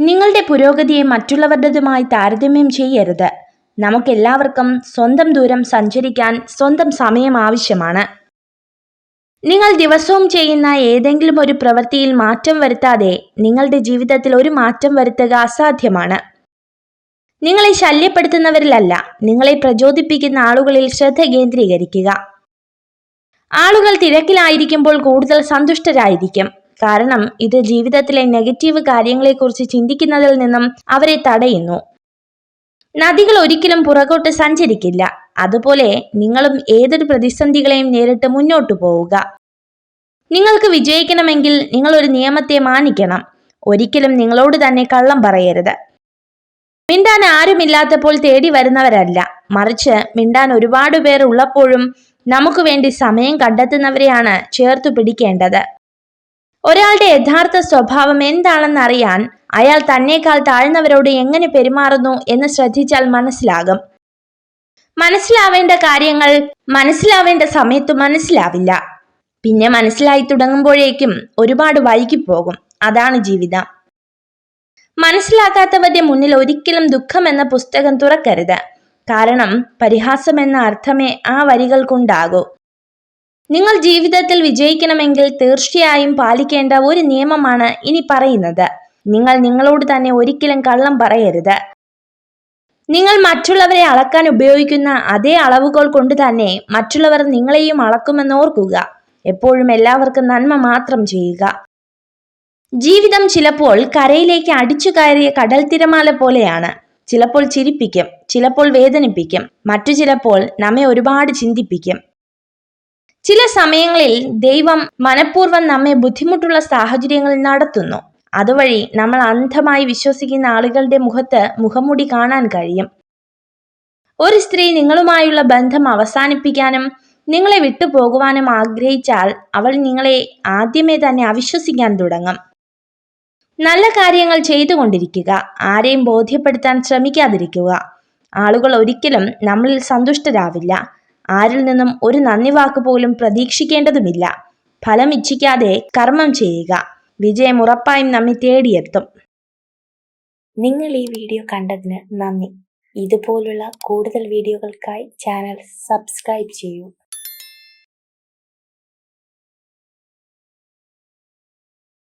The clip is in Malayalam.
നിങ്ങളുടെ പുരോഗതിയെ മറ്റുള്ളവരുടേതുമായി താരതമ്യം ചെയ്യരുത്. നമുക്കെല്ലാവർക്കും സ്വന്തം ദൂരം സഞ്ചരിക്കാൻ സ്വന്തം സമയം ആവശ്യമാണ്. നിങ്ങൾ ദിവസവും ചെയ്യുന്ന ഏതെങ്കിലും ഒരു പ്രവൃത്തിയിൽ മാറ്റം വരുത്താതെ നിങ്ങളുടെ ജീവിതത്തിൽ ഒരു മാറ്റം വരുത്തുക അസാധ്യമാണ്. നിങ്ങളെ ശല്യപ്പെടുത്തുന്നവരിലല്ല, നിങ്ങളെ പ്രചോദിപ്പിക്കുന്ന ആളുകളിൽ ശ്രദ്ധ കേന്ദ്രീകരിക്കുക. ആളുകൾ തിരക്കിലായിരിക്കുമ്പോൾ കൂടുതൽ സന്തുഷ്ടരായിരിക്കും. കാരണം ഇത് ജീവിതത്തിലെ നെഗറ്റീവ് കാര്യങ്ങളെക്കുറിച്ച് ചിന്തിക്കുന്നതിൽ നിന്നും അവരെ തടയുന്നു. നദികൾ ഒരിക്കലും പുറകോട്ട് സഞ്ചരിക്കില്ല. അതുപോലെ നിങ്ങളും ഏതൊരു പ്രതിസന്ധികളെയും നേരിട്ട് മുന്നോട്ടു പോവുക. നിങ്ങൾക്ക് വിജയിക്കണമെങ്കിൽ നിങ്ങൾ ഒരു നിയമത്തെ മാനിക്കണം. ഒരിക്കലും നിങ്ങളോട് തന്നെ കള്ളം പറയരുത്. മിണ്ടാൻ ആരുമില്ലാത്തപ്പോൾ തേടി വരുന്നവരല്ല, മറിച്ച് മിണ്ടാൻ ഒരുപാട് പേർ ഉള്ളപ്പോഴും നമുക്ക് വേണ്ടി സമയം കണ്ടെത്തുന്നവരെയാണ് ചേർത്തു പിടിക്കേണ്ടത്. ഒരാളുടെ യഥാർത്ഥ സ്വഭാവം എന്താണെന്ന് അറിയാൻ അയാൾ തന്നേക്കാൾ താഴ്ന്നവരോട് എങ്ങനെ പെരുമാറുന്നു എന്ന് ശ്രദ്ധിച്ചാൽ മനസ്സിലാകും. മനസ്സിലാവേണ്ട കാര്യങ്ങൾ മനസ്സിലാവേണ്ട സമയത്ത് മനസ്സിലാവില്ല. പിന്നെ മനസ്സിലായി തുടങ്ങുമ്പോഴേക്കും ഒരുപാട് വൈകിപ്പോകും. അതാണ് ജീവിതം. മനസ്സിലാക്കാത്തവരുടെ മുന്നിൽ ഒരിക്കലും ദുഃഖം എന്ന പുസ്തകം തുറക്കരുത്. കാരണം പരിഹാസം എന്ന അർത്ഥമേ ആ വരികൾക്കുണ്ടാകൂ. നിങ്ങൾ ജീവിതത്തിൽ വിജയിക്കണമെങ്കിൽ തീർച്ചയായും പാലിക്കേണ്ട ഒരു നിയമമാണ് ഇനി പറയുന്നത്. നിങ്ങൾ നിങ്ങളോട് തന്നെ ഒരിക്കലും കള്ളം പറയരുത്. നിങ്ങൾ മറ്റുള്ളവരെ അളക്കാൻ ഉപയോഗിക്കുന്ന അതേ അളവുകൾ കൊണ്ട് തന്നെ മറ്റുള്ളവർ നിങ്ങളെയും അളക്കുമെന്ന് ഓർക്കുക. എപ്പോഴും എല്ലാവർക്കും നന്മ മാത്രം ചെയ്യുക. ജീവിതം ചിലപ്പോൾ കരയിലേക്ക് അടിച്ചു കയറിയ കടൽ തിരമാല പോലെയാണ്. ചിലപ്പോൾ ചിരിപ്പിക്കും, ചിലപ്പോൾ വേദനിപ്പിക്കും, മറ്റു ചിലപ്പോൾ നമ്മെ ഒരുപാട് ചിന്തിപ്പിക്കും. ചില സമയങ്ങളിൽ ദൈവം മനഃപൂർവ്വം നമ്മെ ബുദ്ധിമുട്ടുള്ള സാഹചര്യങ്ങളിൽ നടത്തുന്നു. അതുവഴി നമ്മൾ അന്ധമായി വിശ്വസിക്കുന്ന ആളുകളുടെ മുഖത്ത് മുഖംമൂടി കാണാൻ കഴിയും. ഒരു സ്ത്രീ നിങ്ങളുമായുള്ള ബന്ധം അവസാനിപ്പിക്കാനും നിങ്ങളെ വിട്ടുപോകുവാനും ആഗ്രഹിച്ചാൽ അവൾ നിങ്ങളെ ആദ്യമേ തന്നെ അവിശ്വസിക്കാൻ തുടങ്ങും. നല്ല കാര്യങ്ങൾ ചെയ്തുകൊണ്ടിരിക്കുക. ആരെയും ബോധ്യപ്പെടുത്താൻ ശ്രമിക്കാതിരിക്കുക. ആളുകൾ ഒരിക്കലും നമ്മളിൽ സന്തുഷ്ടരാവില്ല. ആരിൽ നിന്നും ഒരു നന്ദി വാക്ക് പോലും പ്രതീക്ഷിക്കേണ്ടതുമില്ല. ഫലം ഇച്ഛിക്കാതെ കർമ്മം ചെയ്യുക. വിജയം ഉറപ്പായും നമ്മെ തേടിയെത്തും. നിങ്ങൾ ഈ വീഡിയോ കണ്ടതിന് നന്ദി. ഇതുപോലുള്ള കൂടുതൽ വീഡിയോകൾക്കായി ചാനൽ സബ്സ്ക്രൈബ് ചെയ്യൂ.